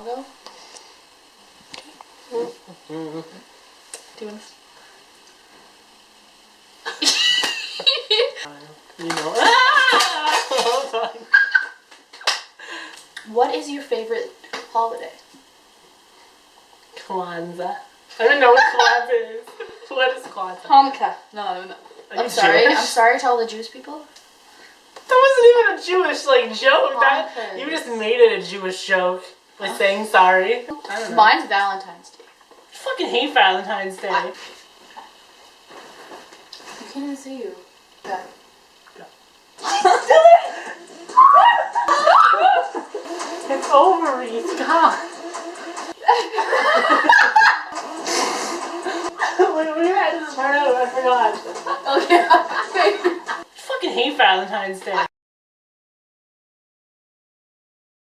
I'll go. Do you want to? You know. Ah! What is your favorite holiday? Kwanzaa. I don't know what Kwanzaa is. What is Kwanzaa? Hanukkah. No. Are you sorry. Jewish? I'm sorry to all the Jewish people. That wasn't even a Jewish joke. Hanukkah You just is- made it a Jewish joke by saying sorry. I don't know. Mine's Valentine's Day. I fucking hate Valentine's Day. I can't even see you. Okay. It's over, Reese. God. we had this part out. I forgot. Okay. I fucking hate Valentine's Day.